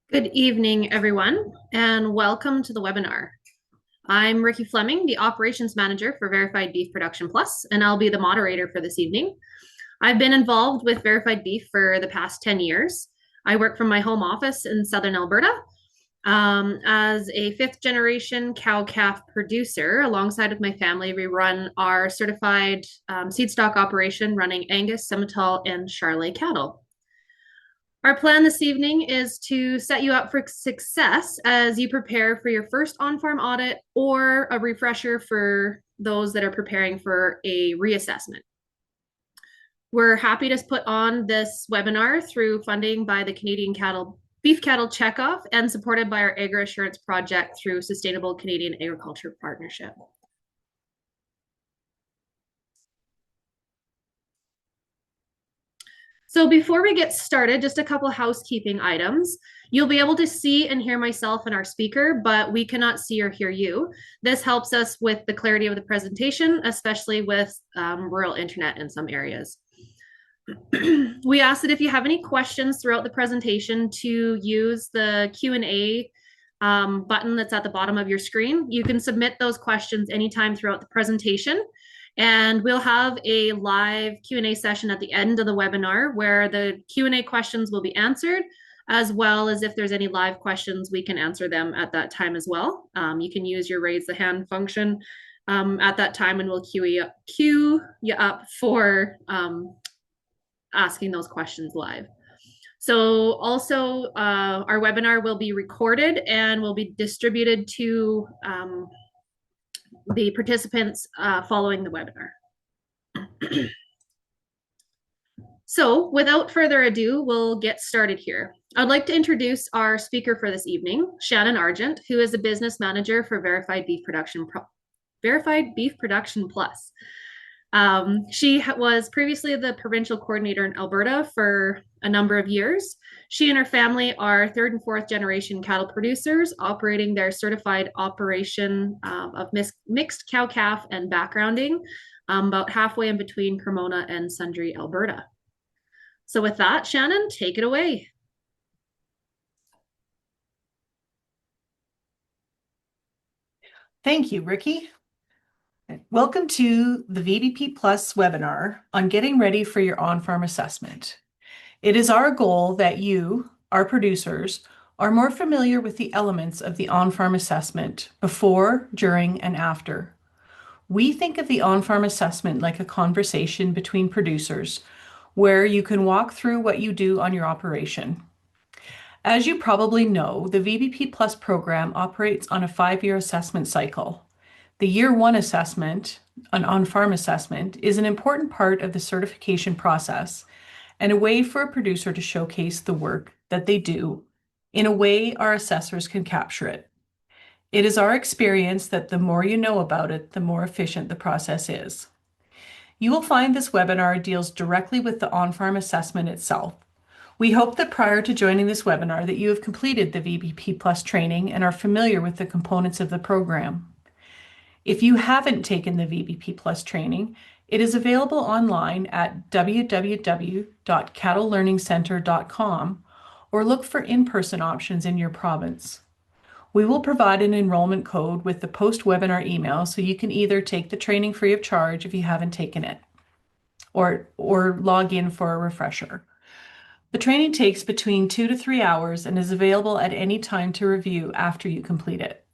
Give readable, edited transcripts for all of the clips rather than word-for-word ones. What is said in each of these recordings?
Good evening, everyone, and welcome to the webinar. I'm Ricki Fleming, the Operations Manager for Verified Beef Production Plus, and I'll be the moderator for this evening. I've been involved with Verified Beef for the past 10 years. I work from my home office in Southern Alberta as a fifth generation cow-calf producer. Alongside with my family, we run our certified seed stock operation running Angus, Simmental, and Charolais cattle. Our plan this evening is to set you up for success as you prepare for your first on-farm audit or a refresher for those that are preparing for a reassessment. We're happy to put on this webinar through funding by the Canadian Beef Cattle Checkoff and supported by our Agri Assurance Project through Sustainable Canadian Agriculture Partnership. So before we get started, just a couple housekeeping items. You'll be able to see and hear myself and our speaker, but we cannot see or hear you. This helps us with the clarity of the presentation, especially with rural internet in some areas. We ask that if you have any questions throughout the presentation to use the Q&A button that's at the bottom of your screen. You can submit those questions anytime throughout the presentation. And we'll have a live Q&A session at the end of the webinar where the Q&A questions will be answered, as well as if there's any live questions, we can answer them at that time as well. You can use your raise the hand function at that time and we'll queue you up for asking those questions live. So also our webinar will be recorded and will be distributed to the participants following the webinar. So without further ado, we'll get started here. I'd like to introduce our speaker for this evening, Shannon Argent, who is a business manager for Verified Beef Production Plus. She was previously the provincial coordinator in Alberta for a number of years. She and her family are third and fourth generation cattle producers operating their certified operation of mixed cow-calf and backgrounding about halfway in between Cremona and Sundre, Alberta. So with that, Shannon, take it away. Thank you, Ricki. Welcome to the VBP Plus webinar on getting ready for your on-farm assessment. It is our goal that you, our producers, are more familiar with the elements of the on-farm assessment before, during, and after. We think of the on-farm assessment like a conversation between producers where you can walk through what you do on your operation. As you probably know, the VBP Plus program operates on a 5-year assessment cycle. The year 1 assessment, an on-farm assessment, is an important part of the certification process and a way for a producer to showcase the work that they do in a way our assessors can capture it. It is our experience that the more you know about it, the more efficient the process is. You will find this webinar deals directly with the on-farm assessment itself. We hope that prior to joining this webinar that you have completed the VBP Plus training and are familiar with the components of the program. If you haven't taken the VBP Plus training, it is available online at www.cattlelearningcenter.com or look for in-person options in your province. We will provide an enrollment code with the post-webinar email so you can either take the training free of charge if you haven't taken it or log in for a refresher. The training takes between 2 to 3 hours and is available at any time to review after you complete it.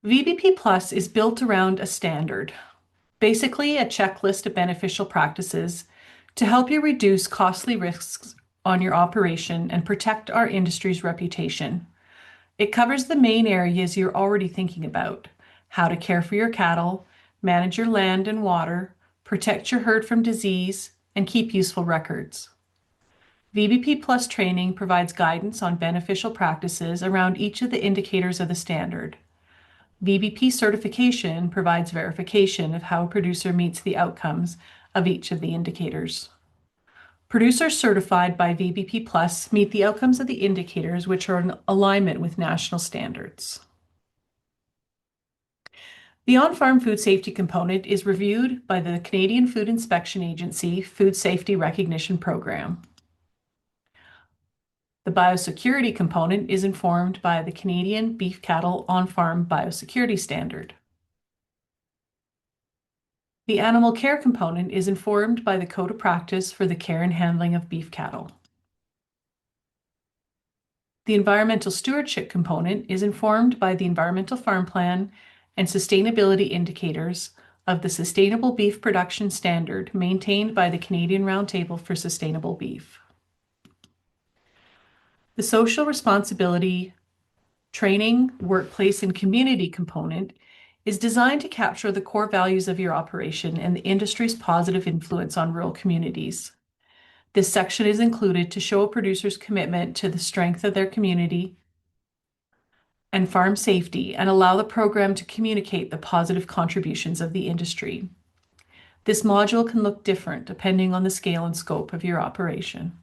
VBP Plus is built around a standard, basically a checklist of beneficial practices to help you reduce costly risks on your operation and protect our industry's reputation. It covers the main areas you're already thinking about: how to care for your cattle, manage your land and water, protect your herd from disease, and keep useful records. VBP Plus training provides guidance on beneficial practices around each of the indicators of the standard. VBP Certification provides verification of how a producer meets the outcomes of each of the indicators. Producers certified by VBP Plus meet the outcomes of the indicators which are in alignment with national standards. The on-farm food safety component is reviewed by the Canadian Food Inspection Agency Food Safety Recognition Program. The biosecurity component is informed by the Canadian Beef Cattle On-Farm Biosecurity Standard. The animal care component is informed by the Code of Practice for the care and handling of beef cattle. The environmental stewardship component is informed by the Environmental Farm Plan and sustainability indicators of the Sustainable Beef Production Standard maintained by the Canadian Roundtable for Sustainable Beef. The social responsibility, training, workplace, and community component is designed to capture the core values of your operation and the industry's positive influence on rural communities. This section is included to show a producer's commitment to the strength of their community and farm safety and allow the program to communicate the positive contributions of the industry. This module can look different depending on the scale and scope of your operation.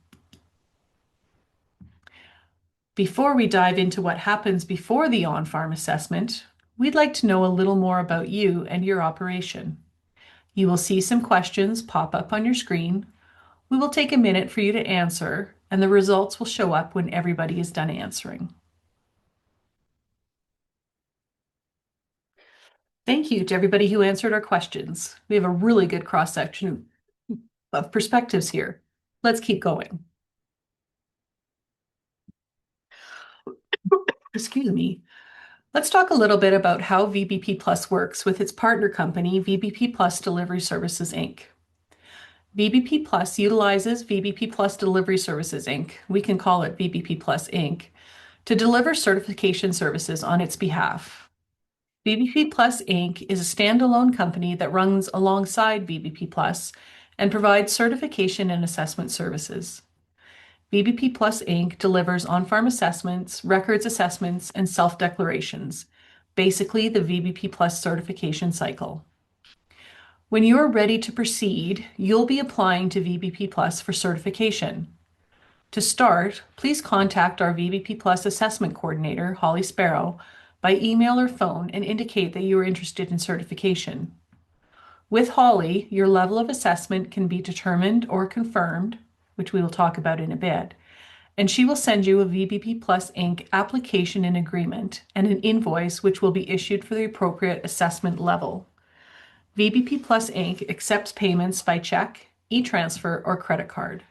Before we dive into what happens before the on-farm assessment, we'd like to know a little more about you and your operation. You will see some questions pop up on your screen. We will take a minute for you to answer, and the results will show up when everybody is done answering. Thank you to everybody who answered our questions. We have a really good cross-section of perspectives here. Let's keep going. Excuse me. Let's talk a little bit about how VBP Plus works with its partner company, VBP Plus Delivery Services, Inc. VBP Plus utilizes VBP Plus Delivery Services, Inc. We can call it VBP Plus, Inc. to deliver certification services on its behalf. VBP Plus, Inc. is a standalone company that runs alongside VBP Plus and provides certification and assessment services. VBP Plus, Inc. delivers on-farm assessments, records assessments, and self-declarations, basically the VBP Plus certification cycle. When you are ready to proceed, you'll be applying to VBP Plus for certification. To start, please contact our VBP Plus assessment coordinator, Holly Sparrow, by email or phone and indicate that you are interested in certification. With Holly, your level of assessment can be determined or confirmed, which we will talk about in a bit, and she will send you a VBP Plus, Inc. application and agreement and an invoice which will be issued for the appropriate assessment level. VBP Plus, Inc. accepts payments by check, e-transfer, or credit card.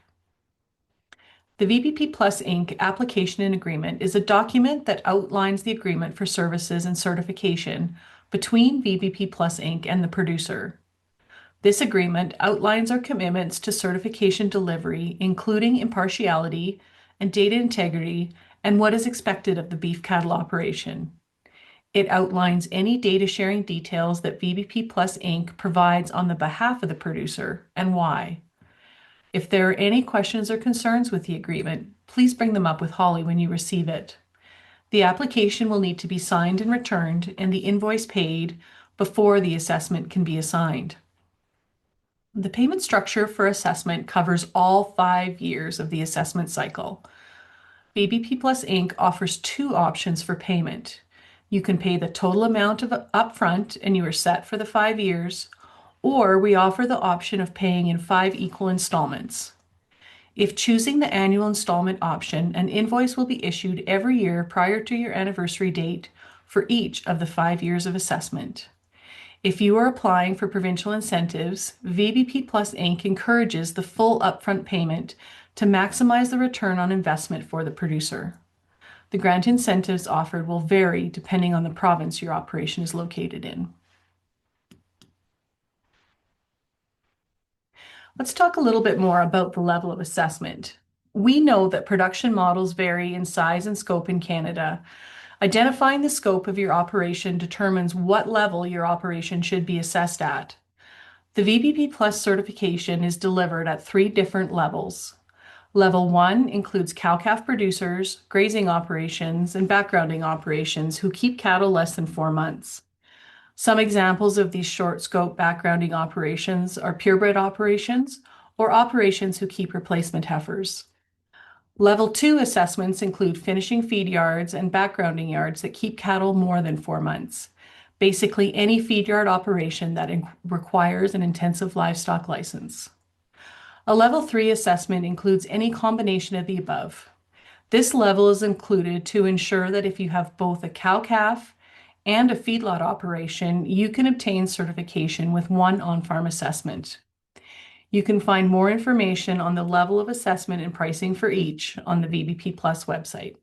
The VBP Plus, Inc. application and agreement is a document that outlines the agreement for services and certification between VBP Plus, Inc. and the producer. This agreement outlines our commitments to certification delivery, including impartiality and data integrity, and what is expected of the beef cattle operation. It outlines any data sharing details that VBP Plus, Inc. provides on the behalf of the producer and why. If there are any questions or concerns with the agreement, please bring them up with Holly when you receive it. The application will need to be signed and returned and the invoice paid before the assessment can be assigned. The payment structure for assessment covers all 5 years of the assessment cycle. VBP Plus, Inc. offers 2 options for payment. You can pay the total amount of upfront and you are set for the 5 years, or we offer the option of paying in 5 equal installments. If choosing the annual installment option, an invoice will be issued every year prior to your anniversary date for each of the 5 years of assessment. If you are applying for provincial incentives, VBP Plus, Inc. encourages the full upfront payment to maximize the return on investment for the producer. The grant incentives offered will vary depending on the province your operation is located in. Let's talk a little bit more about the level of assessment. We know that production models vary in size and scope in Canada. Identifying the scope of your operation determines what level your operation should be assessed at. The VBP Plus certification is delivered at 3 different levels. Level 1 includes cow-calf producers, grazing operations, and backgrounding operations who keep cattle less than 4 months. Some examples of these short scope backgrounding operations are purebred operations or operations who keep replacement heifers. Level 2 assessments include finishing feed yards and backgrounding yards that keep cattle more than 4 months. basically any feed yard operation that requires an intensive livestock license. A level 3 assessment includes any combination of the above. This level is included to ensure that if you have both a cow-calf and a feedlot operation, you can obtain certification with one on-farm assessment. You can find more information on the level of assessment and pricing for each on the VBP Plus website.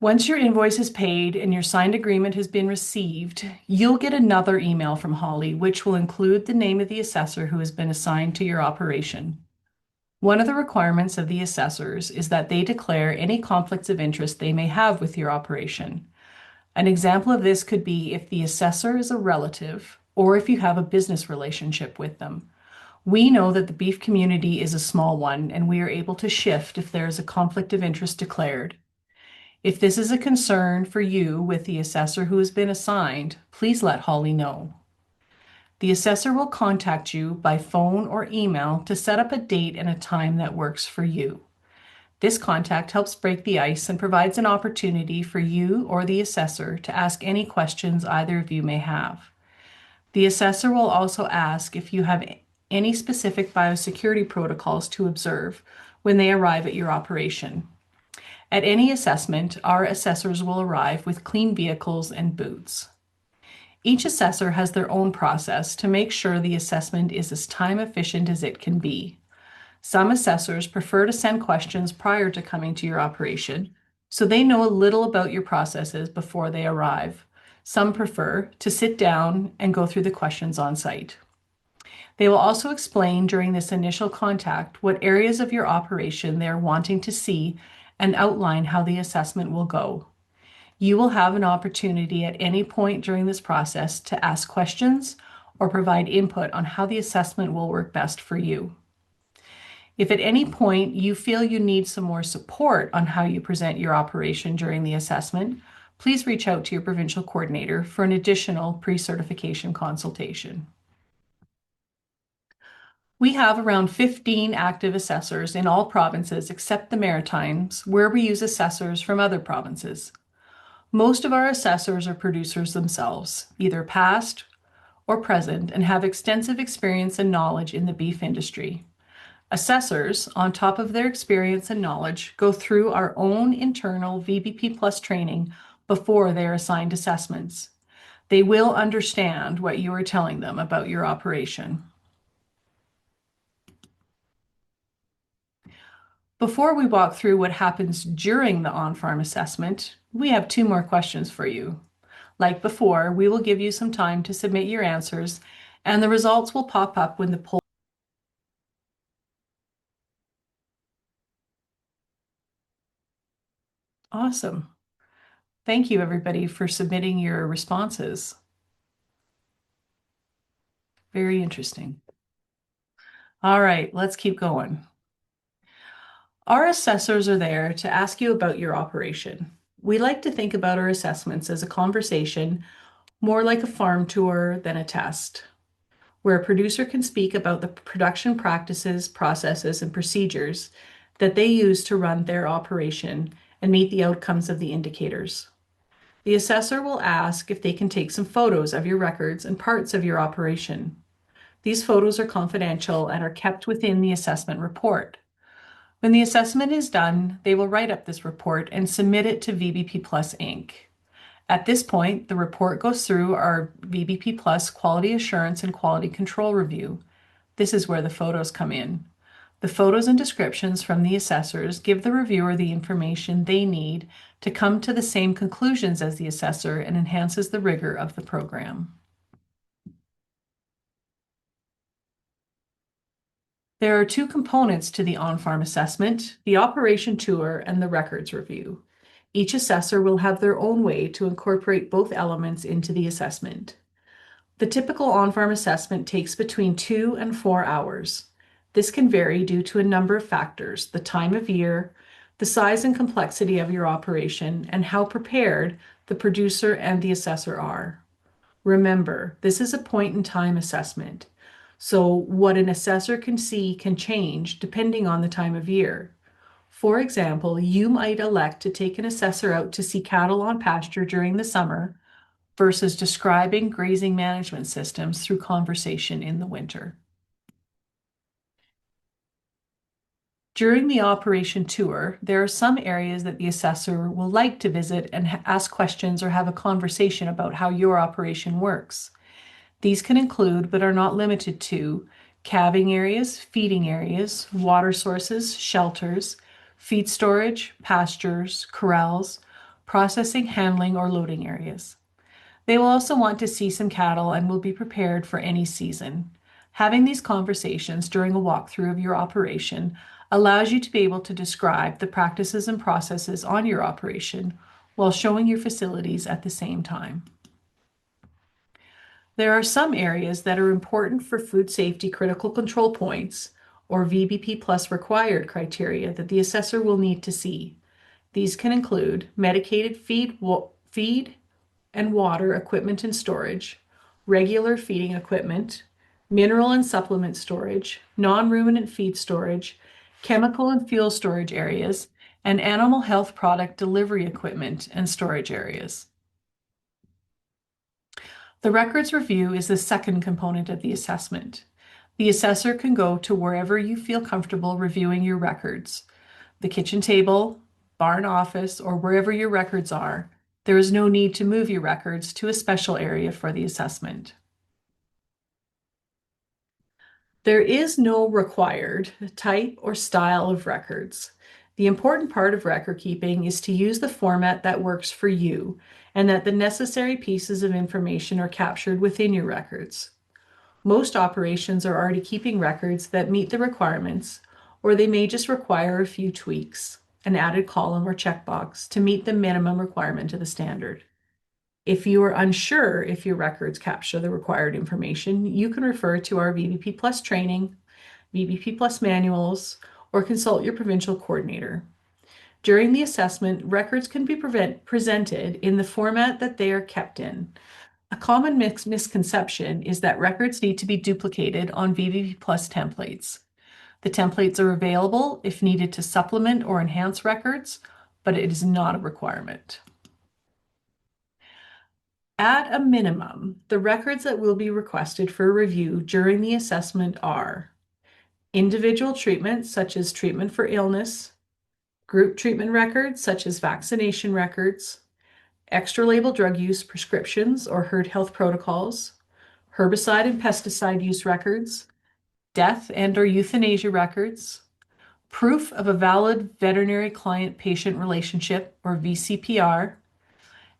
Once your invoice is paid and your signed agreement has been received, you'll get another email from Holly, which will include the name of the assessor who has been assigned to your operation. One of the requirements of the assessors is that they declare any conflicts of interest they may have with your operation. An example of this could be if the assessor is a relative or if you have a business relationship with them. We know that the beef community is a small one, and we are able to shift if there is a conflict of interest declared. If this is a concern for you with the assessor who has been assigned, please let Holly know. The assessor will contact you by phone or email to set up a date and a time that works for you. This contact helps break the ice and provides an opportunity for you or the assessor to ask any questions either of you may have. The assessor will also ask if you have any specific biosecurity protocols to observe when they arrive at your operation. At any assessment, our assessors will arrive with clean vehicles and boots. Each assessor has their own process to make sure the assessment is as time efficient as it can be. Some assessors prefer to send questions prior to coming to your operation, so they know a little about your processes before they arrive. Some prefer to sit down and go through the questions on site. They will also explain during this initial contact what areas of your operation they are wanting to see and outline how the assessment will go. You will have an opportunity at any point during this process to ask questions or provide input on how the assessment will work best for you. If at any point you feel you need some more support on how you present your operation during the assessment, please reach out to your provincial coordinator for an additional pre-certification consultation. We have around 15 active assessors in all provinces except the Maritimes, where we use assessors from other provinces. Most of our assessors are producers themselves, either past or present, and have extensive experience and knowledge in the beef industry. Assessors, on top of their experience and knowledge, go through our own internal VBP Plus training before they are assigned assessments. They will understand what you are telling them about your operation. Before we walk through what happens during the on-farm assessment, we have 2 more questions for you. Like before, we will give you some time to submit your answers, and the results will pop up when the poll. Awesome. Thank you, everybody, for submitting your responses. Very interesting. All right, let's keep going. Our assessors are there to ask you about your operation. We like to think about our assessments as a conversation, more like a farm tour than a test, where a producer can speak about the production practices, processes, and procedures that they use to run their operation and meet the outcomes of the indicators. The assessor will ask if they can take some photos of your records and parts of your operation. These photos are confidential and are kept within the assessment report. When the assessment is done, they will write up this report and submit it to VBP Plus Inc. At this point, the report goes through our VBP Plus quality assurance and quality control review. This is where the photos come in. The photos and descriptions from the assessors give the reviewer the information they need to come to the same conclusions as the assessor and enhances the rigor of the program. There are 2 components to the on-farm assessment, the operation tour and the records review. Each assessor will have their own way to incorporate both elements into the assessment. The typical on-farm assessment takes between 2 and 4 hours. This can vary due to a number of factors, the time of year, the size and complexity of your operation, and how prepared the producer and the assessor are. Remember, this is a point-in-time assessment. So what an assessor can see can change depending on the time of year. For example, you might elect to take an assessor out to see cattle on pasture during the summer versus describing grazing management systems through conversation in the winter. During the operation tour, there are some areas that the assessor will like to visit and ask questions or have a conversation about how your operation works. These can include, but are not limited to, calving areas, feeding areas, water sources, shelters, feed storage, pastures, corrals, processing, handling, or loading areas. They will also want to see some cattle and will be prepared for any season. Having these conversations during a walkthrough of your operation allows you to be able to describe the practices and processes on your operation while showing your facilities at the same time. There are some areas that are important for food safety critical control points or VBP plus required criteria that the assessor will need to see. These can include medicated feed and water equipment and storage, regular feeding equipment, mineral and supplement storage, non-ruminant feed storage, chemical and fuel storage areas, and animal health product delivery equipment and storage areas. The records review is the second component of the assessment. The assessor can go to wherever you feel comfortable reviewing your records, the kitchen table, barn office, or wherever your records are. There is no need to move your records to a special area for the assessment. There is no required type or style of records. The important part of record keeping is to use the format that works for you and that the necessary pieces of information are captured within your records. Most operations are already keeping records that meet the requirements, or they may just require a few tweaks, an added column or checkbox to meet the minimum requirement of the standard. If you are unsure if your records capture the required information, you can refer to our VBP Plus training, VBP Plus manuals, or consult your provincial coordinator. During the assessment, records can be presented in the format that they are kept in. A common misconception is that records need to be duplicated on VBP Plus templates. The templates are available if needed to supplement or enhance records, but it is not a requirement. At a minimum, the records that will be requested for review during the assessment are individual treatments such as treatment for illness, group treatment records such as vaccination records, extra label drug use prescriptions or herd health protocols, herbicide and pesticide use records, death and/or euthanasia records, proof of a valid veterinary client-patient relationship or VCPR,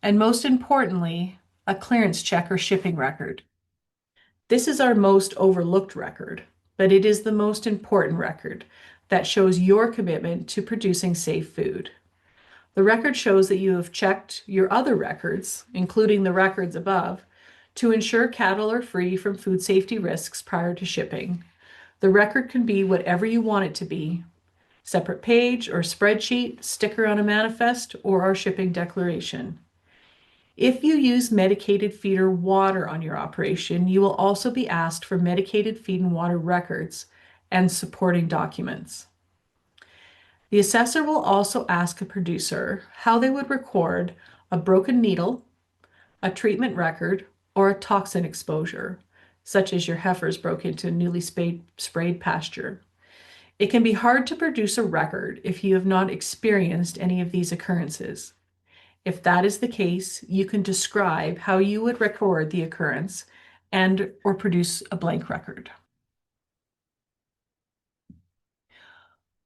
and most importantly, a clearance check or shipping record. This is our most overlooked record, but it is the most important record that shows your commitment to producing safe food. The record shows that you have checked your other records, including the records above, to ensure cattle are free from food safety risks prior to shipping. The record can be whatever you want it to be: separate page or spreadsheet, sticker on a manifest, or our shipping declaration. If you use medicated feed or water on your operation, you will also be asked for medicated feed and water records and supporting documents. The assessor will also ask a producer how they would record a broken needle, a treatment record, or a toxin exposure, such as your heifers broke into newly sprayed pasture. It can be hard to produce a record if you have not experienced any of these occurrences. If that is the case, you can describe how you would record the occurrence or produce a blank record.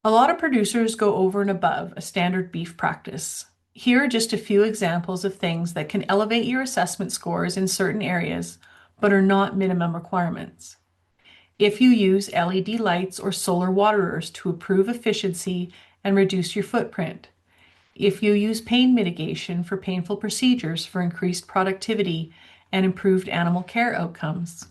A lot of producers go over and above a standard beef practice. Here are just a few examples of things that can elevate your assessment scores in certain areas, but are not minimum requirements. If you use LED lights or solar waterers to improve efficiency and reduce your footprint, if you use pain mitigation for painful procedures for increased productivity and improved animal care outcomes,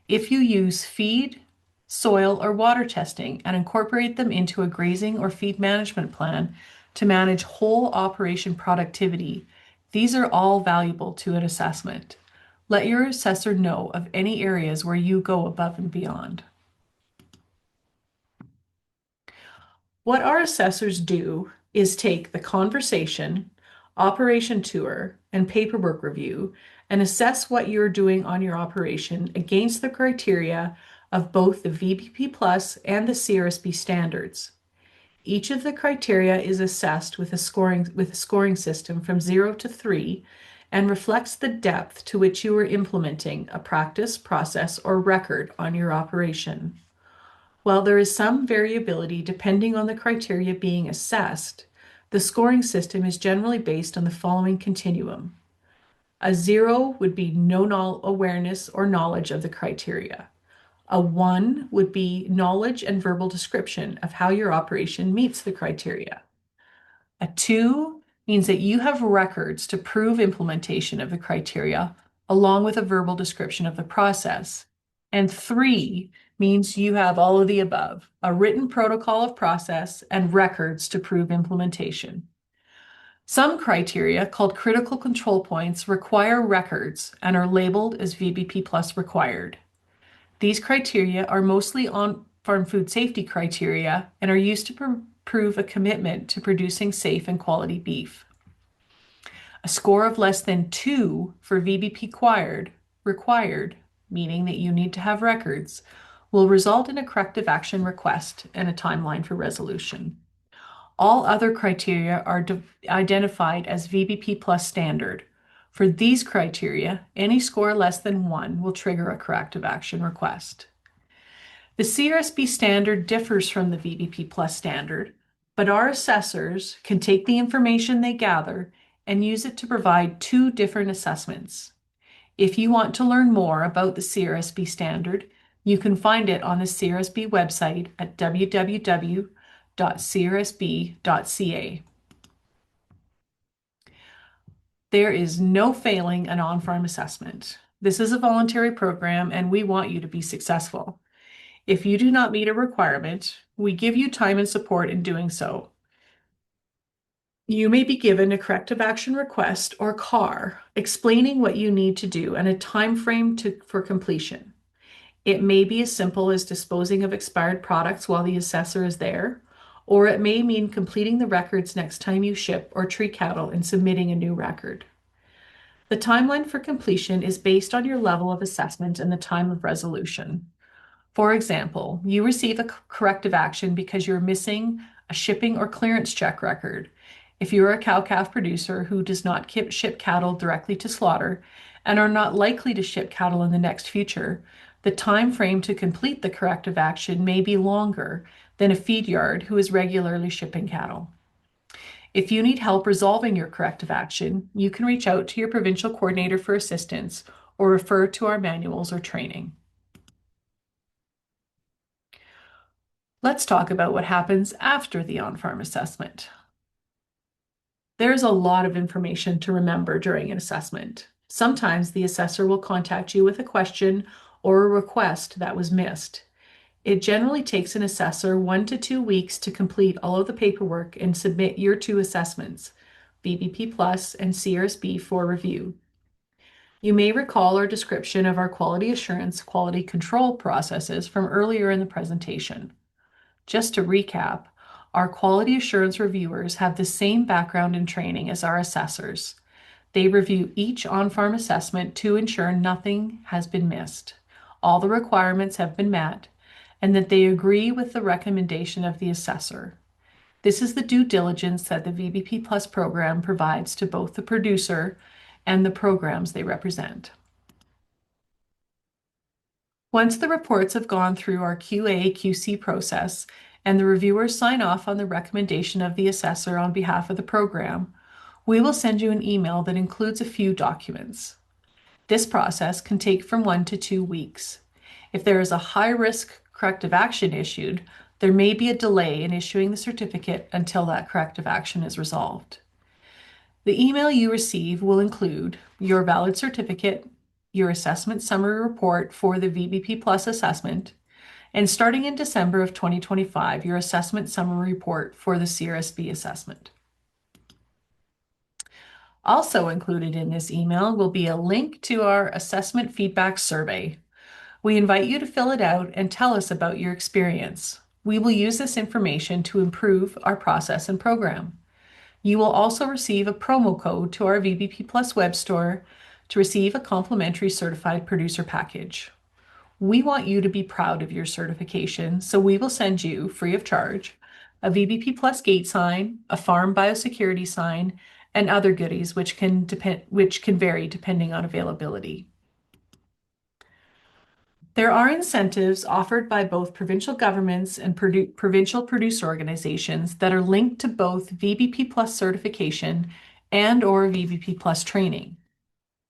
if you use feed, soil, or water testing and incorporate them into a grazing or feed management plan to manage whole operation productivity, these are all valuable to an assessment. Let your assessor know of any areas where you go above and beyond. What our assessors do is take the conversation, operation tour, and paperwork review and assess what you're doing on your operation against the criteria of both the VBP Plus and the CRSB standards. Each of the criteria is assessed with a scoring system from 0 to 3 and reflects the depth to which you are implementing a practice, process, or record on your operation. While there is some variability depending on the criteria being assessed, the scoring system is generally based on the following continuum. A 0 would be no awareness or knowledge of the criteria. A 1 would be knowledge and verbal description of how your operation meets the criteria. A 2 means that you have records to prove implementation of the criteria, along with a verbal description of the process. And 3 means you have all of the above, a written protocol of process and records to prove implementation. Some criteria, called critical control points, require records and are labeled as VBP Plus required. These criteria are mostly on-farm food safety criteria and are used to prove a commitment to producing safe and quality beef. A score of less than 2 for VBP required, meaning that you need to have records, will result in a corrective action request and a timeline for resolution. All other criteria are identified as VBP Plus standard. For these criteria, any score less than 1 will trigger a corrective action request. The CRSB standard differs from the VBP Plus standard, but our assessors can take the information they gather and use it to provide 2 different assessments. If you want to learn more about the CRSB standard, you can find it on the CRSB website at www.crsb.ca. There is no failing an on-farm assessment. This is a voluntary program and we want you to be successful. If you do not meet a requirement, we give you time and support in doing so. You may be given a corrective action request or CAR explaining what you need to do and a time frame for completion. It may be as simple as disposing of expired products while the assessor is there, or it may mean completing the records next time you ship or treat cattle and submitting a new record. The timeline for completion is based on your level of assessment and the time of resolution. For example, you receive a corrective action because you're missing a shipping or clearance check record. If you're a cow-calf producer who does not ship cattle directly to slaughter and are not likely to ship cattle in the next future, the time frame to complete the corrective action may be longer than a feed yard who is regularly shipping cattle. If you need help resolving your corrective action, you can reach out to your provincial coordinator for assistance or refer to our manuals or training. Let's talk about what happens after the on-farm assessment. There's a lot of information to remember during an assessment. Sometimes the assessor will contact you with a question or a request that was missed. It generally takes an assessor 1 to 2 weeks to complete all of the paperwork and submit your 2 assessments, VBP Plus and CRSB, for review. You may recall our description of our quality assurance, quality control processes from earlier in the presentation. Just to recap, our quality assurance reviewers have the same background and training as our assessors. They review each on-farm assessment to ensure nothing has been missed, all the requirements have been met, and that they agree with the recommendation of the assessor. This is the due diligence that the VBP Plus program provides to both the producer and the programs they represent. Once the reports have gone through our QA/QC process and the reviewers sign off on the recommendation of the assessor on behalf of the program, we will send you an email that includes a few documents. This process can take from 1 to 2 weeks. If there is a high-risk corrective action issued, there may be a delay in issuing the certificate until that corrective action is resolved. The email you receive will include your valid certificate, your assessment summary report for the VBP Plus assessment, and starting in December of 2025, your assessment summary report for the CRSB assessment. Also included in this email will be a link to our assessment feedback survey. We invite you to fill it out and tell us about your experience. We will use this information to improve our process and program. You will also receive a promo code to our VBP Plus web store to receive a complimentary certified producer package. We want you to be proud of your certification, so we will send you, free of charge, a VBP Plus gate sign, a farm biosecurity sign, and other goodies which can vary depending on availability. There are incentives offered by both provincial governments and provincial producer organizations that are linked to both VBP Plus certification and/or VBP Plus training.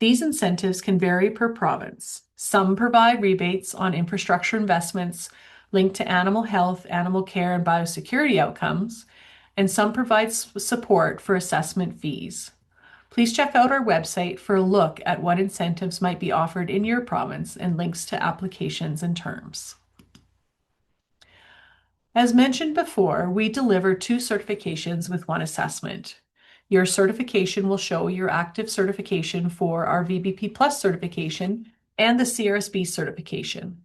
These incentives can vary per province. Some provide rebates on infrastructure investments linked to animal health, animal care, and biosecurity outcomes, and some provide support for assessment fees. Please check out our website for a look at what incentives might be offered in your province and links to applications and terms. As mentioned before, we deliver 2 certifications with 1 assessment. Your certification will show your active certification for our VBP Plus certification and the CRSB certification.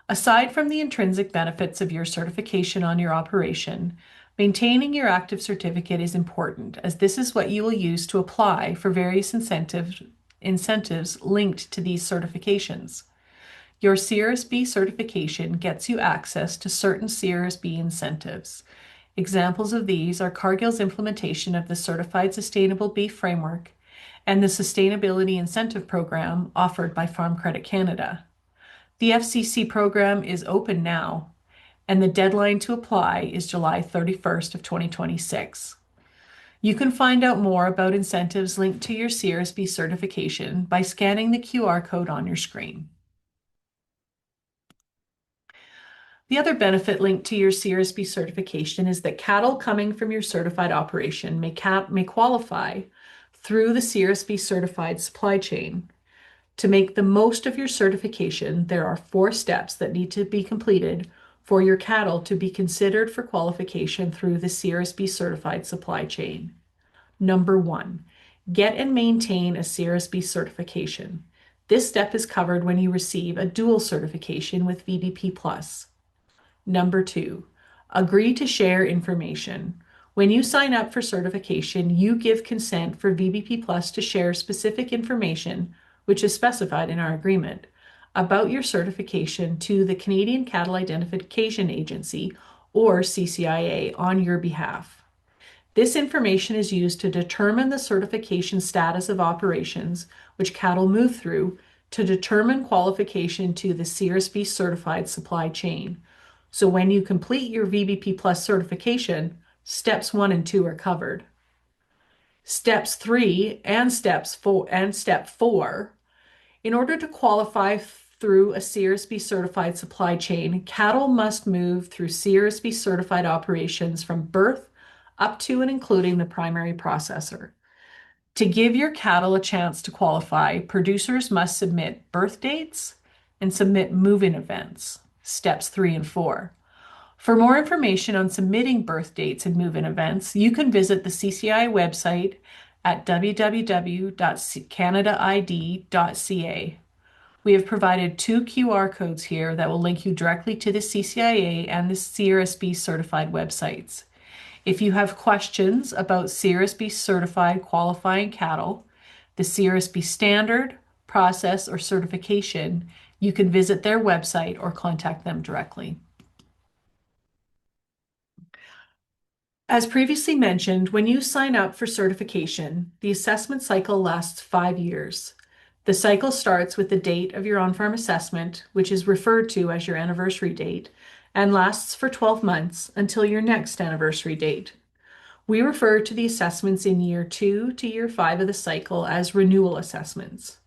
Aside from the intrinsic benefits of your certification on your operation, maintaining your active certificate is important, as this is what you will use to apply for various incentives linked to these certifications. Your CRSB certification gets you access to certain CRSB incentives. Examples of these are Cargill's implementation of the Certified Sustainable Beef Framework and the Sustainability Incentive Program offered by Farm Credit Canada. The FCC program is open now, and the deadline to apply is July 31st of 2026. You can find out more about incentives linked to your CRSB certification by scanning the QR code on your screen. The other benefit linked to your CRSB certification is that cattle coming from your certified operation may qualify through the CRSB certified supply chain. To make the most of your certification, there are 4 steps that need to be completed for your cattle to be considered for qualification through the CRSB certified supply chain. Number 1, get and maintain a CRSB certification. This step is covered when you receive a dual certification with VBP Plus. Number 2, agree to share information. When you sign up for certification, you give consent for VBP Plus to share specific information, which is specified in our agreement, about your certification to the Canadian Cattle Identification Agency, or CCIA, on your behalf. This information is used to determine the certification status of operations which cattle move through to determine qualification to the CRSB certified supply chain. So when you complete your VBP Plus certification, steps 1 and 2 are covered. Steps 3 and step 4, in order to qualify through a CRSB certified supply chain, cattle must move through CRSB certified operations from birth up to and including the primary processor. To give your cattle a chance to qualify, producers must submit birth dates and submit move-in events, steps 3 and 4. For more information on submitting birth dates and move-in events, you can visit the CCI website at www.canadaid.ca. We have provided 2 QR codes here that will link you directly to the CCIA and the CRSB certified websites. If you have questions about CRSB certified qualifying cattle, the CRSB standard, process, or certification, you can visit their website or contact them directly. As previously mentioned, when you sign up for certification, the assessment cycle lasts 5 years. The cycle starts with the date of your on-farm assessment, which is referred to as your anniversary date, and lasts for 12 months until your next anniversary date. We refer to the assessments in year 2 to year 5 of the cycle as renewal assessments.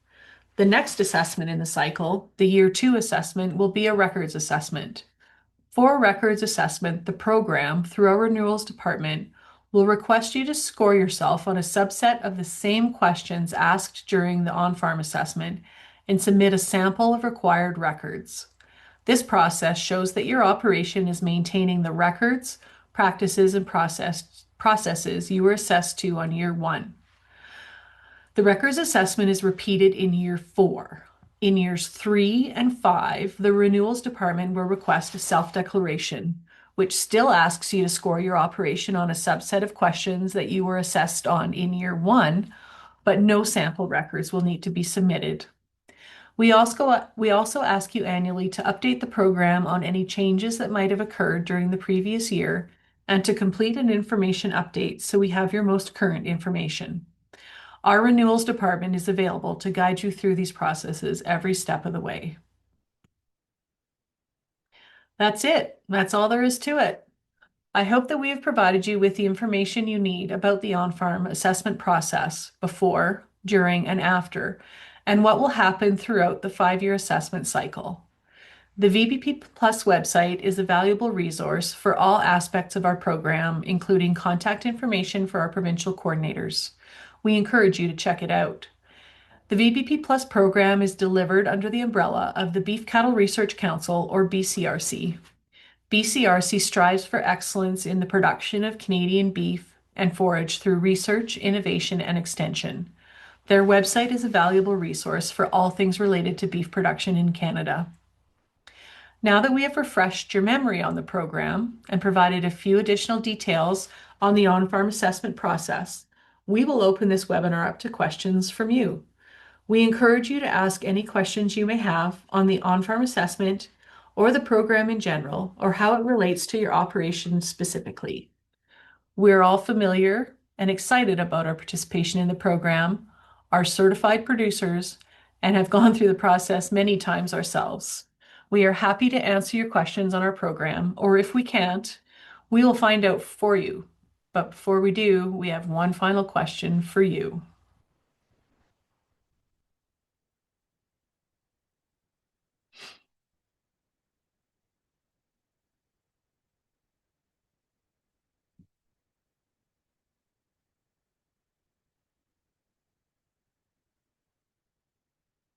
The next assessment in the cycle, the year 2 assessment, will be a records assessment. For a records assessment, the program, through our renewals department, will request you to score yourself on a subset of the same questions asked during the on-farm assessment and submit a sample of required records. This process shows that your operation is maintaining the records, practices, and processes you were assessed to on year 1. The records assessment is repeated in year 4. In years 3 and 5, the renewals department will request a self-declaration, which still asks you to score your operation on a subset of questions that you were assessed on in year one, but no sample records will need to be submitted. We also ask you annually to update the program on any changes that might have occurred during the previous year and to complete an information update so we have your most current information. Our renewals department is available to guide you through these processes every step of the way. That's it. That's all there is to it. I hope that we have provided you with the information you need about the on-farm assessment process before, during, and after, and what will happen throughout the 5-year assessment cycle. The VBP Plus website is a valuable resource for all aspects of our program, including contact information for our provincial coordinators. We encourage you to check it out. The VBP Plus program is delivered under the umbrella of the Beef Cattle Research Council, or BCRC. BCRC strives for excellence in the production of Canadian beef and forage through research, innovation, and extension. Their website is a valuable resource for all things related to beef production in Canada. Now that we have refreshed your memory on the program and provided a few additional details on the on-farm assessment process, we will open this webinar up to questions from you. We encourage you to ask any questions you may have on the on-farm assessment or the program in general, or how it relates to your operations specifically. We're all familiar and excited about our participation in the program, are certified producers, and have gone through the process many times ourselves. We are happy to answer your questions on our program, or if we can't, we will find out for you. But before we do, we have one final question for you.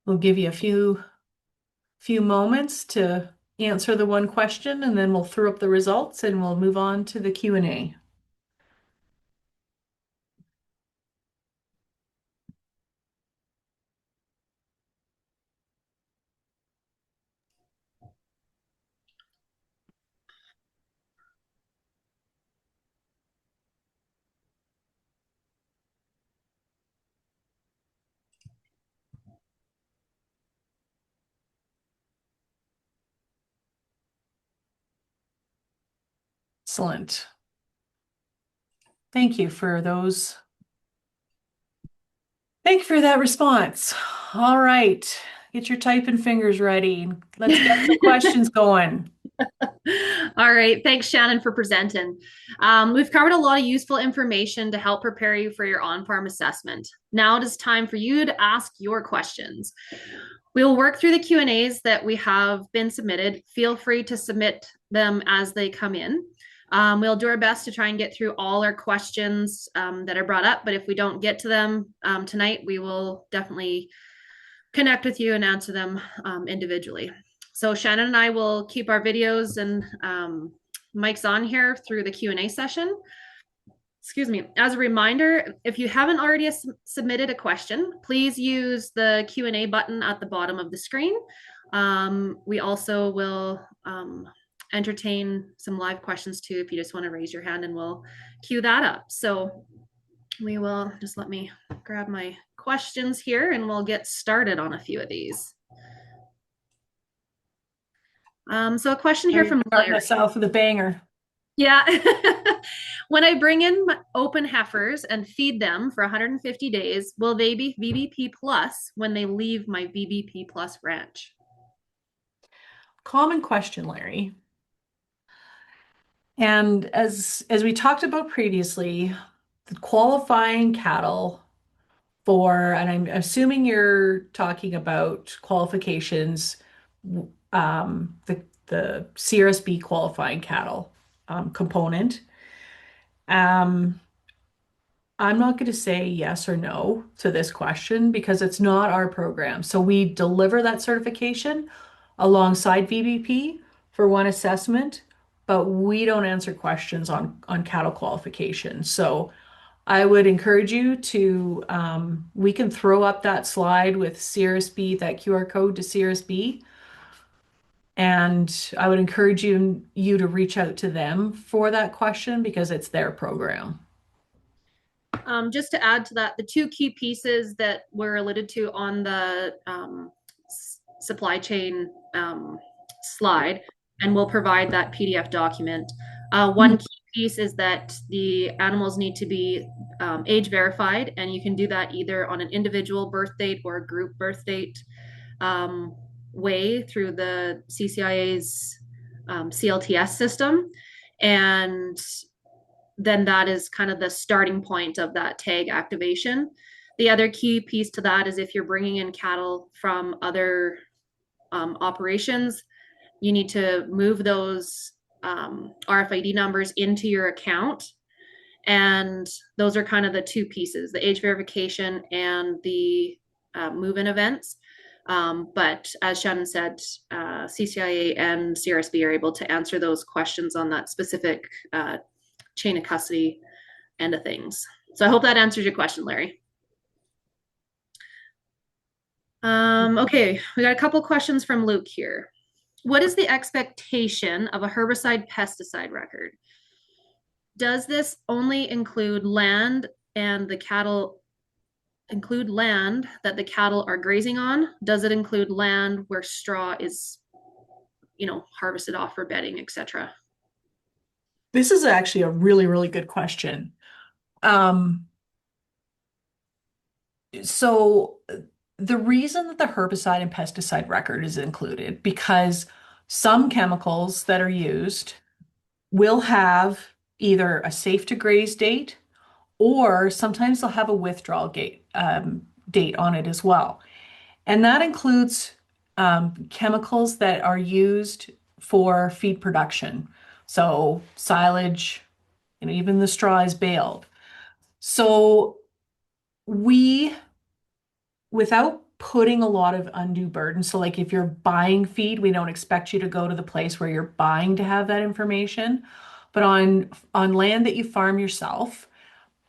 We'll give you a few moments to answer the one question, and then we'll throw up the results and we'll move on to the Q&A. Excellent. Thank you for those. Thank you for that response. All right, get your typing fingers ready. Let's get some questions going. All right. Thanks, Shannon, for presenting. We've covered a lot of useful information to help prepare you for your on-farm assessment. Now it is time for you to ask your questions. We will work through the Q&As that we have been submitted. Feel free to submit them as they come in. We'll do our best to try and get through all our questions that are brought up, but if we don't get to them tonight, we will definitely connect with you and answer them individually. So Shannon and I will keep our videos and mics on here through the Q&A session. Excuse me. As a reminder, if you haven't already submitted a question, please use the Q&A button at the bottom of the screen. We also will entertain some live questions too if you just want to raise your hand, and we'll queue that up. So we will just let me grab my questions here and we'll get started on a few of these. So a question here from Larry. Us off with a banger. Yeah. When I bring in open heifers and feed them for 150 days, will they be VBP plus when they leave my VBP plus ranch? Common question, Larry. And as we talked about previously, the qualifying cattle for, and I'm assuming you're talking about qualifications, the CRSB qualifying cattle component. I'm not going to say yes or no to this question because it's not our program. So we deliver that certification alongside VBP for one assessment, but we don't answer questions on cattle qualification. So I would encourage you to, we can throw up that slide with CRSB, that QR code to CRSB, And I would encourage you to reach out to them for that question because it's their program. Just to add to that, the two key pieces that were alluded to on the supply chain slide, and we'll provide that PDF document. One key piece is that the animals need to be age verified, and you can do that either on an individual birth date or a group birth date way through the CCIA's CLTS system. And then that is kind of the starting point of that tag activation. The other key piece to that is if you're bringing in cattle from other operations, you need to move those RFID numbers into your account. And those are kind of the two pieces, the age verification and the move-in events. But as Shannon said, CCIA and CRSB are able to answer those questions on that specific chain of custody end of things. So I hope that answers your question, Larry. Okay, we got a couple questions from Luke here. What is the expectation of a herbicide pesticide record? Does this only include land and the cattle include land that the cattle are grazing on? Does it include land where straw is, harvested off for bedding, etc.? This is actually a really, really good question. So the reason that the herbicide and pesticide record is included because some chemicals that are used will have either a safe to graze date or sometimes they'll have a withdrawal date on it as well. And that includes chemicals that are used for feed production. So silage, even the straw is baled. So we, without putting a lot of undue burden, so like if you're buying feed, we don't expect you to go to the place where you're buying to have that information. But on land that you farm yourself,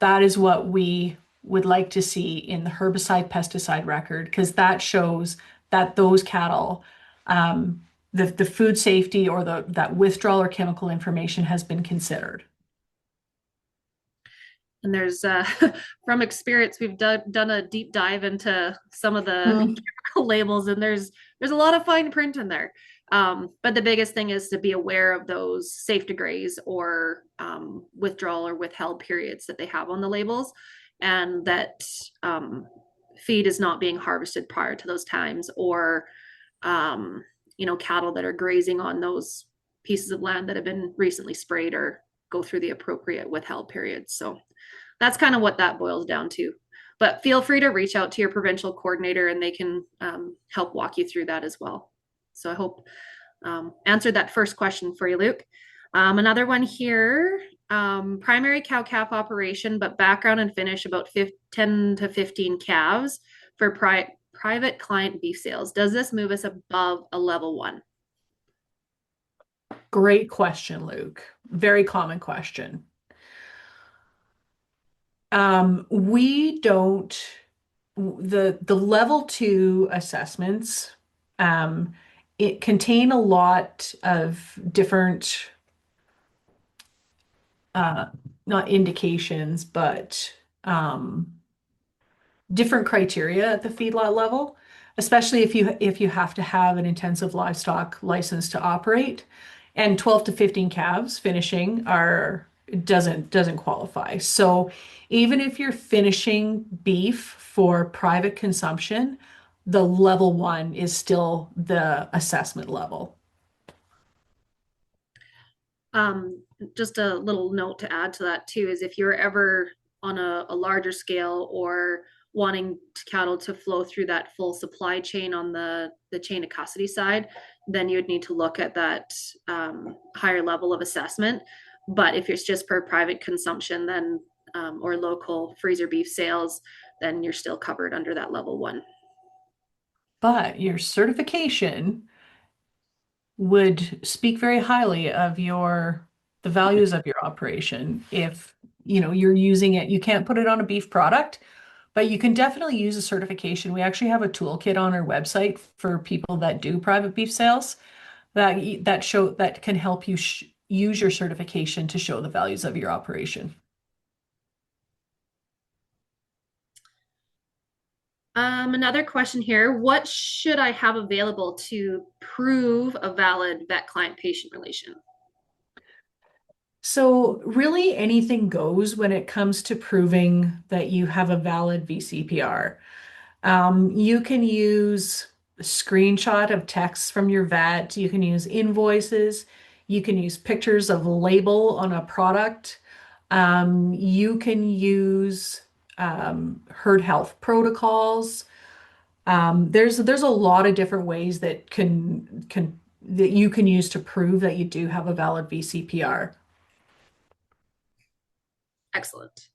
that is what we would like to see in the herbicide pesticide record because that shows that those cattle, the food safety or that withdrawal or chemical information has been considered. And there's from experience, we've done a deep dive into some of the chemical labels, and there's a lot of fine print in there. But the biggest thing is to be aware of those safe to graze or withdrawal or withheld periods that they have on the labels, and that feed is not being harvested prior to those times, or cattle that are grazing on those pieces of land that have been recently sprayed or go through the appropriate withheld periods. So that's kind of what that boils down to. But feel free to reach out to your provincial coordinator and they can help walk you through that as well. So I hope answered that first question for you, Luke. Another one here, primary cow-calf operation, but background and finish about 10 to 15 calves for private client beef sales. Does this move us above a level 1? Great question, Luke. Very common question. We don't, the level 2 assessments, it contain a lot of different, not indications, but different criteria at the feedlot level, especially if you have to have an intensive livestock license to operate. And 12 to 15 calves finishing doesn't qualify. So even if you're finishing beef for private consumption, the level 1 is still the assessment level. Just a little note to add to that too is if you're ever on a larger scale or wanting cattle to flow through that full supply chain on the chain of custody side, then you'd need to look at that higher level of assessment. But if it's just for private consumption, then or local freezer beef sales, then you're still covered under that level 1. But your certification would speak very highly of the values of your operation. If you're using it, you can't put it on a beef product, but you can definitely use a certification. We actually have a toolkit on our website for people that do private beef sales that can help you use your certification to show the values of your operation. Another question here. What should I have available to prove a valid vet client patient relation? So really anything goes when it comes to proving that you have a valid VCPR. You can use a screenshot of texts from your vet. You can use invoices. You can use pictures of label on a product. You can use herd health protocols. There's a lot of different ways that you can use to prove that you do have a valid VCPR. Excellent.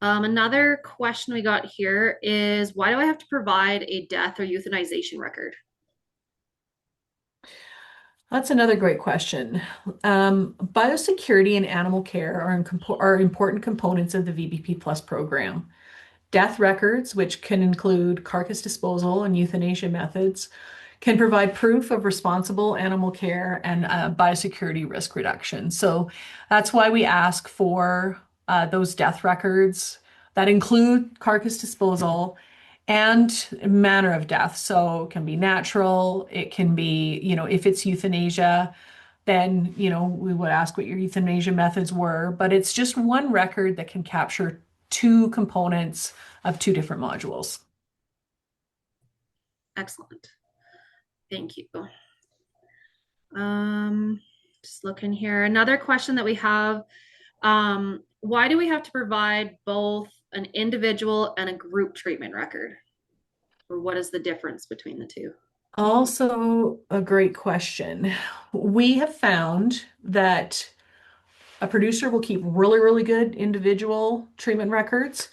Another question we got here is why do I have to provide a death or euthanization record? That's another great question. Biosecurity and animal care are important components of the VBP Plus program. Death records, which can include carcass disposal and euthanasia methods, can provide proof of responsible animal care and biosecurity risk reduction. So that's why we ask for those death records that include carcass disposal and manner of death. So it can be natural, it can be, if it's euthanasia, then, we would ask what your euthanasia methods were, but it's just one record that can capture two components of two different modules. Excellent. Thank you. Just looking here. Another question that we have, why do we have to provide both an individual and a group treatment record? Or what is the difference between the two? Also, a great question. We have found that a producer will keep really, really good individual treatment records,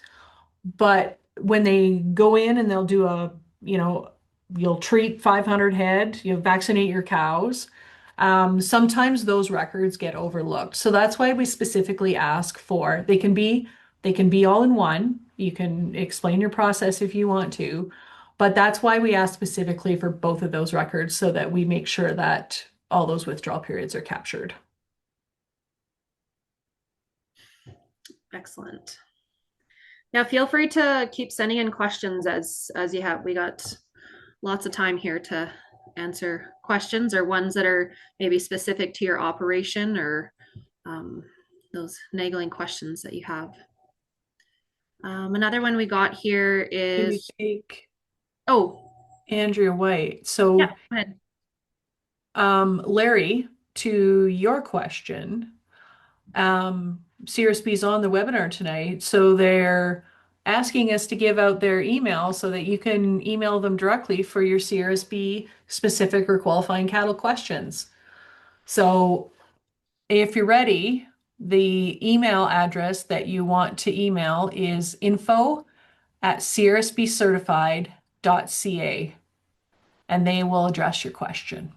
but when they go in and they'll do you'll treat 500 head, you vaccinate your cows. Sometimes those records get overlooked. So that's why we specifically ask for, they can be all in one. You can explain your process if you want to, but that's why we ask specifically for both of those records so that we make sure that all those withdrawal periods are captured. Excellent. Yeah, feel free to keep sending in questions as you have. We got lots of time here to answer questions or ones that are maybe specific to your operation or those nagging questions that you have. Another one we got here Can we is, take oh, Andrea White? yeah, So, go ahead. Larry, to your question, CRSB's on the webinar tonight, so they're asking us to give out their email so that you can email them directly for your CRSB specific or qualifying cattle questions. So if you're ready, the email address that you want to email is info@crsbcertified.ca, and they will address your question.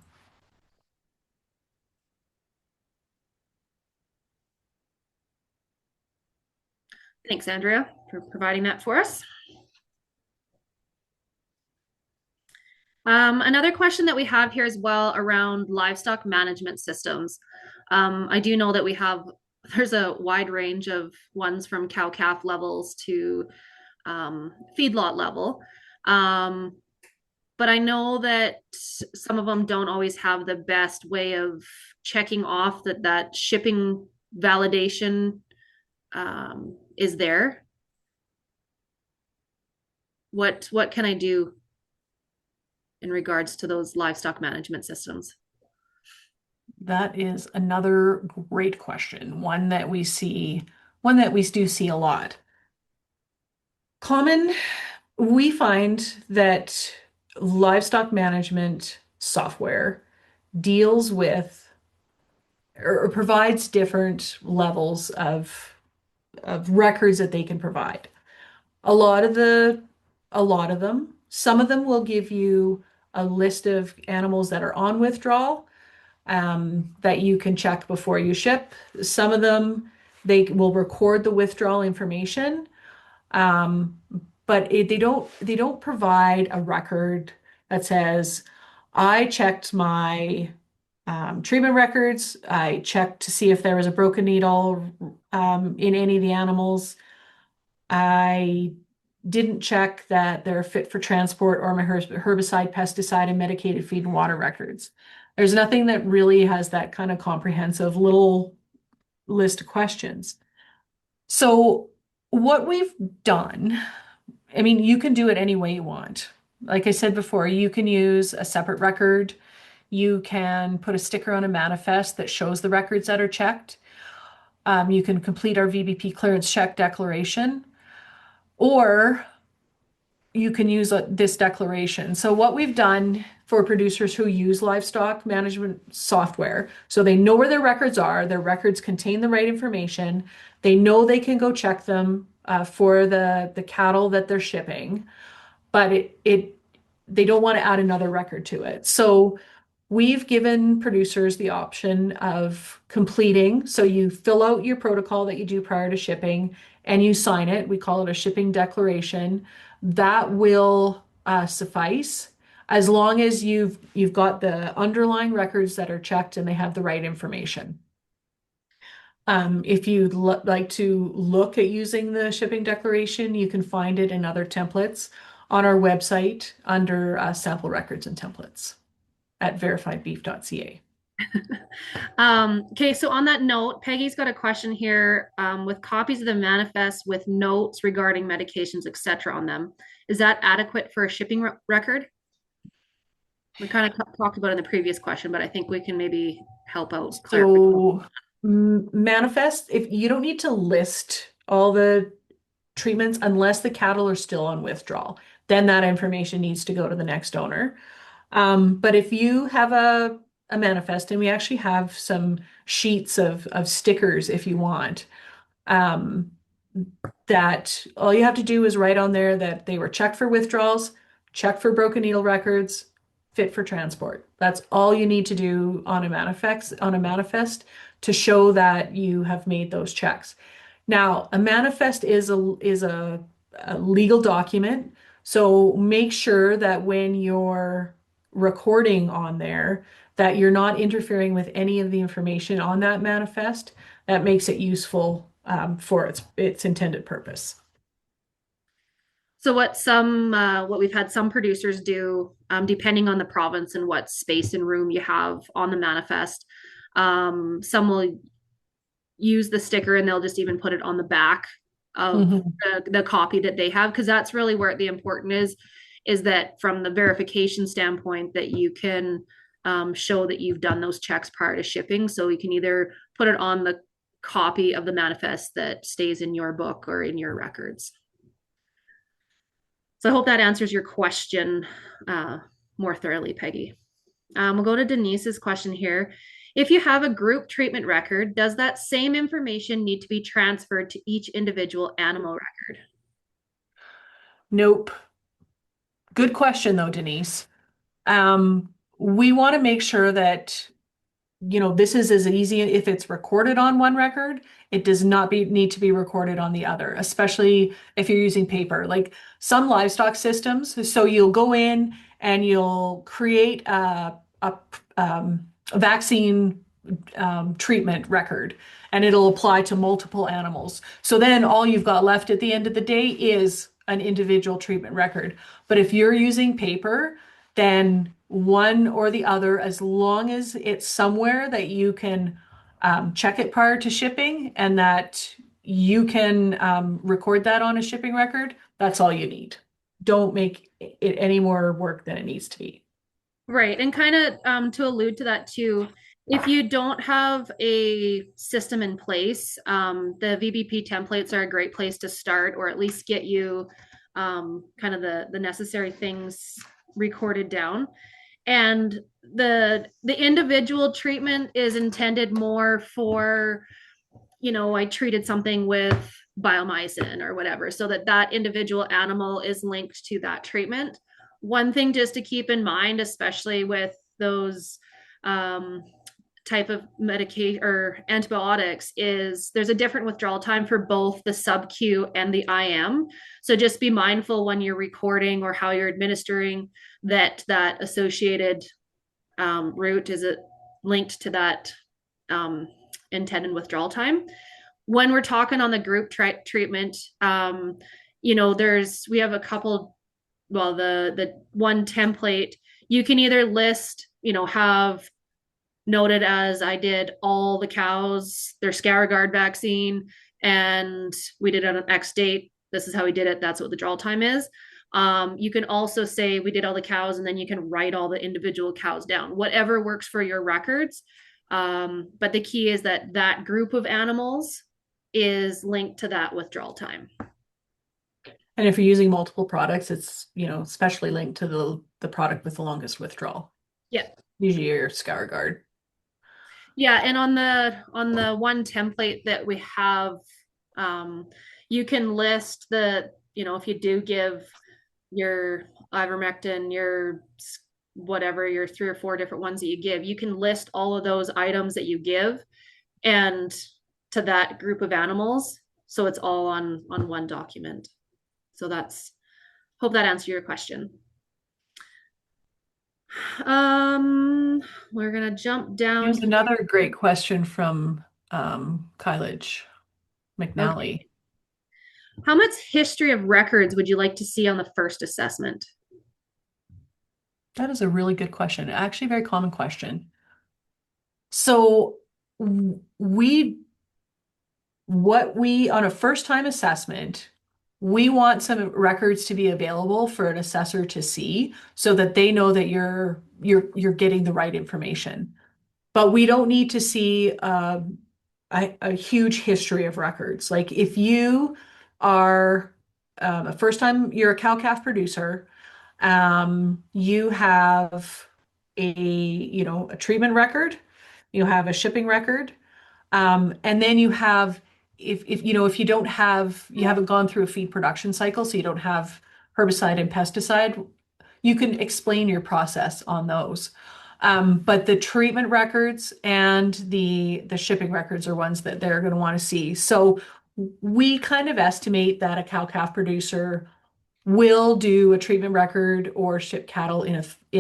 Thanks, Andrea, for providing that for us. Another question that we have here as well around livestock management systems. I do know that there's a wide range of ones from cow-calf levels to feedlot level. But I know that some of them don't always have the best way of checking off that shipping validation is there. What can I do in regards to those livestock management systems? That is another great question, one that we do see a lot. Common, we find that livestock management software deals with or provides different levels of records that they can provide. A lot of the a lot of them, some of them will give you a list of animals that are on withdrawal that you can check before you ship. Some of them, they will record the withdrawal information, but they don't provide a record that says I checked my treatment records. I checked to see if there was a broken needle in any of the animals. I didn't check that they're fit for transport or my herbicide, pesticide, and medicated feed and water records. There's nothing that really has that kind of comprehensive little list of questions. So what we've done, I mean, you can do it any way you want. Like I said before, you can use a separate record. You can put a sticker on a manifest that shows the records that are checked. You can complete our VBP clearance check declaration, or you can use this declaration. So what we've done for producers who use livestock management software, so they know where their records contain the right information, they know they can go check them for the cattle that they're shipping, but they don't want to add another record to it. So we've given producers the option of completing. So you fill out your protocol that you do prior to shipping and you sign it. We call it a shipping declaration. That will suffice as long as you've got the underlying records that are checked and they have the right information. If you'd like to look at using the shipping declaration, you can find it in other templates on our website under sample records and templates at verifiedbeef.ca. Okay, so on that note, Peggy's got a question here with copies of the manifest with notes regarding medications, etc. on them. Is that adequate for a shipping record? We kind of talked about it in the previous question, but I think we can maybe help out clarify. So manifest, if you don't need to list all the treatments unless the cattle are still on withdrawal, then that information needs to go to the next owner. But if you have a manifest, and we actually have some sheets of stickers if you want, um, that all you have to do is write on there that they were checked for withdrawals, checked for broken needle records, fit for transport. That's all you need to do on a manifest to show that you have made those checks. Now, a manifest is a legal document, so make sure that when you're recording on there, that you're not interfering with any of the information on that manifest. That makes it useful for its intended purpose. So what we've had some producers do, depending on the province and what space and room you have on the manifest, some will use the sticker and they'll just even put it on the back of Mhm. the copy that they have, because that's really where the important is that from the verification standpoint that you can show that you've done those checks prior to shipping. So you can either put it on the copy of the manifest that stays in your book or in your records. So I hope that answers your question more thoroughly, Peggy. We'll go to Denise's question here. If you have a group treatment record, does that same information need to be transferred to each individual animal record? Nope. Good question, though, Denise. We want to make sure that this is as easy if it's recorded on one record, it does not need to be recorded on the other, especially if you're using paper. Like some livestock systems, so you'll go in and you'll create a vaccine treatment record, and it'll apply to multiple animals. So then all you've got left at the end of the day is an individual treatment record. But if you're using paper, then one or the other, as long as it's somewhere that you can check it prior to shipping and that you can record that on a shipping record, that's all you need. Don't make it any more work than it needs to be. Right. And kind of to allude to that too, if you don't have a system in place, the VBP templates are a great place to start, or at least get you kind of the necessary things recorded down. And the individual treatment is intended more for, I treated something with biomycin or whatever, so that individual animal is linked to that treatment. One thing just to keep in mind, especially with those type of medication or antibiotics, is there's a different withdrawal time for both the sub-Q and the IM. So just be mindful when you're recording or how you're administering that associated route? Is it linked to that um, intended withdrawal time? When we're talking on the group treatment, we have a couple. Well, the one template you can either list, have noted as I did all the cows, their Scaragard vaccine, and we did it on an X date. This is how we did it. That's what the draw time is. You can also say we did all the cows, and then you can write all the individual cows down, whatever works for your records. But the key is that that group of animals is linked to that withdrawal time. And if you're using multiple products, it's, especially linked to the product with the longest withdrawal. Yeah. Usually your Scaragard. Yeah, and on the one template that we have, you can list if you do give your ivermectin, your whatever, your 3 or 4 different ones that you give, you can list all of those items that you give and to that group of animals. So it's all on one document. So hope that answered your question. We're gonna jump down Here's here. another great question from Kylage Okay. McNally. How much history of records would you like to see on the first assessment? That is a really good question. Actually, a very common question. So on a first time assessment, we want some records to be available for an assessor to see so that they know that you're getting the right information. But we don't need to see a huge history of records. Like if you are a first time, you're a cow-calf producer, you have a treatment record, you have a shipping record, and then you have, if you don't have, you haven't gone through a feed production cycle, so you don't have herbicide and pesticide, you can explain your process on those. But the treatment records and the shipping records are ones that they're going to want to see. So we kind of estimate that a cow-calf producer will do a treatment record or ship cattle in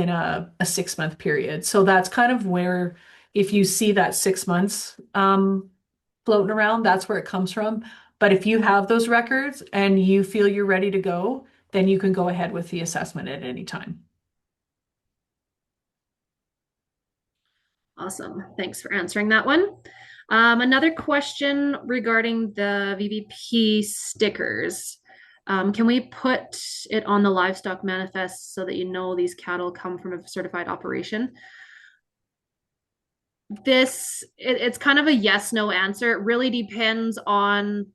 a 6 month period. So that's kind of where, if you see that 6 months floating around, that's where it comes from. But if you have those records and you feel you're ready to go, then you can go ahead with the assessment at any time. Awesome. Thanks for answering that one. Another question regarding the VBP stickers. Can we put it on the livestock manifest so that these cattle come from a certified operation? It's kind of a yes, no answer. It really depends on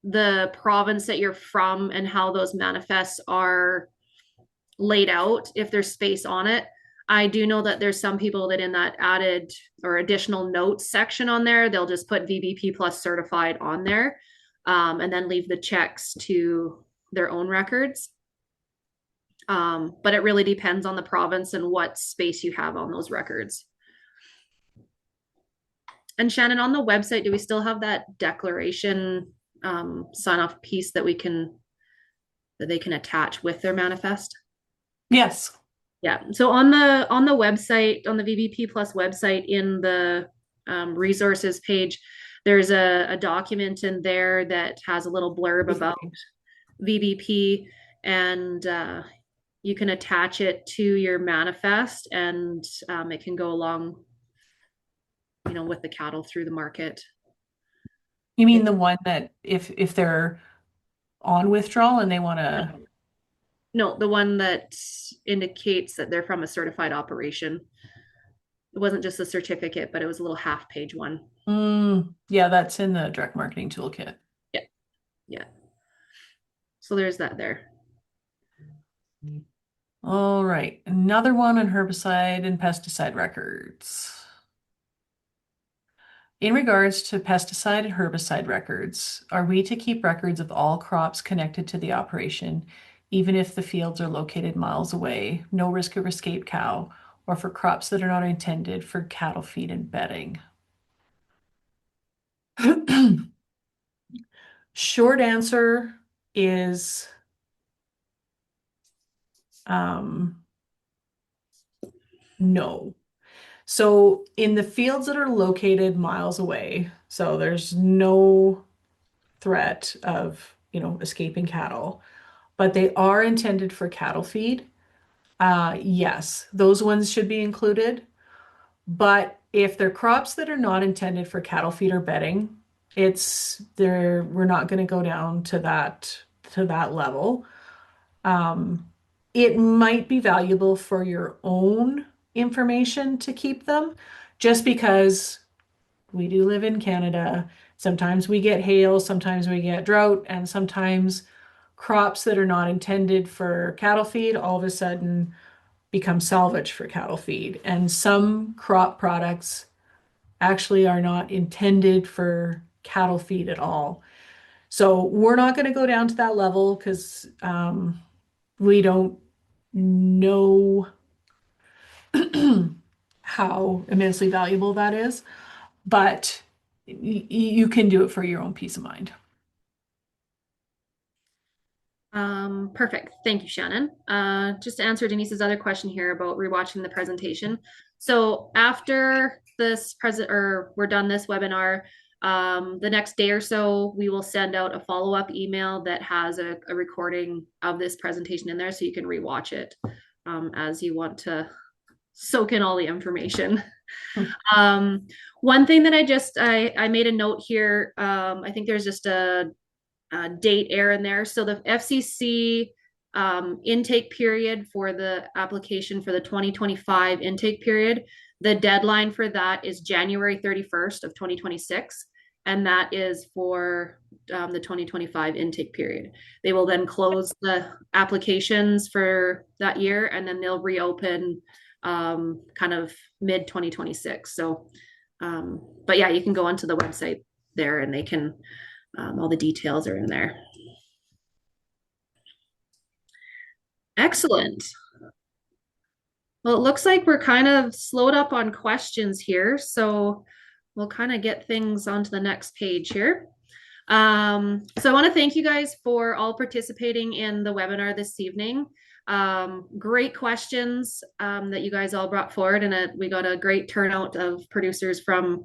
the province that you're from and how those manifests are laid out, if there's space on it. I do know that there's some people that in that added or additional notes section on there, they'll just put VBP plus certified on there, and then leave the checks to their own records. But it really depends on the province and what space you have on those records. And Shannon, on the website, do we still have that declaration sign off piece that they can attach with their manifest? Yes. Yeah. So on the website, on the VBP Plus website, in the resources page, there's a document in there that has a little blurb about VBP, and you can attach it to your manifest, and it can go along, with the cattle through the market. You mean the one that if they're on withdrawal and they want to? No, the one that indicates that they're from a certified operation. It wasn't just a certificate, but it was a little half-page one. Yeah, that's in the direct marketing toolkit. Yeah. Yeah. So there's that there. All right, another one on herbicide and pesticide records. In regards to pesticide and herbicide records, are we to keep records of all crops connected to the operation, even if the fields are located miles away, no risk of escape cow, or for crops that are not intended for cattle feed and bedding? Short answer is no. So in the fields that are located miles away, so there's no threat of, escaping cattle, but they are intended for cattle feed. Yes, those ones should be included. But if they're crops that are not intended for cattle feed or bedding, we're not going to go down to that level. Um, it might be valuable for your own information to keep them, just because we do live in Canada. Sometimes we get hail, sometimes we get drought, and sometimes crops that are not intended for cattle feed all of a sudden become salvage for cattle feed. And some crop products actually are not intended for cattle feed at all. So we're not going to go down to that level because we don't know how immensely valuable that is, but you can do it for your own peace of mind. Perfect. Thank you, Shannon. Just to answer Denise's other question here about rewatching the presentation. So after this present or we're done this webinar, the next day or so, we will send out a follow-up email that has a recording of this presentation in there so you can rewatch it as you want to soak in all the information. Um, one thing that I made a note here. I think there's just a date error in there. So the FCC intake period for the application for the 2025 intake period, the deadline for that is January 31st of 2026. And that is for the 2025 intake period. They will then close the applications for that year and then they'll reopen kind of mid 2026. So, but yeah, you can go onto the website there and they can all the details are in there. Excellent. Well, it looks like we're kind of slowed up on questions here, so we'll kind of get things onto the next page here. So I want to thank you guys for all participating in the webinar this evening. Great questions that you guys all brought forward, and we got a great turnout of producers from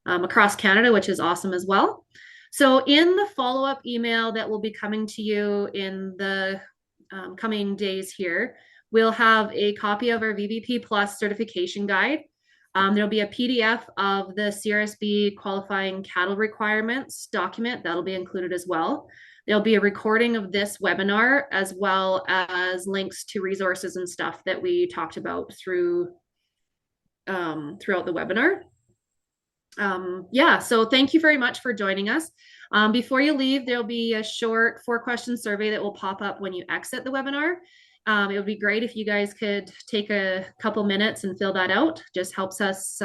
across Canada, which is awesome as well. So in the follow-up email that will be coming to you in the coming days here, we'll have a copy of our VBP Plus certification guide. There'll be a PDF of the CRSB qualifying cattle requirements document that'll be included as well. There'll be a recording of this webinar as well as links to resources and stuff that we talked about throughout the webinar. Yeah, so thank you very much for joining us. Before you leave, there'll be a short 4-question survey that will pop up when you exit the webinar. It would be great if you guys could take a couple minutes and fill that out. Just helps us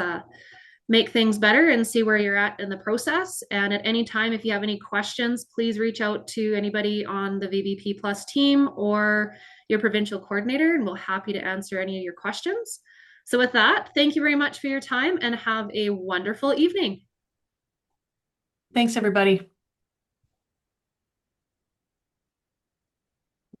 make things better and see where you're at in the process. And at any time, if you have any questions, please reach out to anybody on the VBP Plus team or your provincial coordinator, and we'll be happy to answer any of your questions. So with that, thank you very much for your time and have a wonderful evening. Thanks, everybody.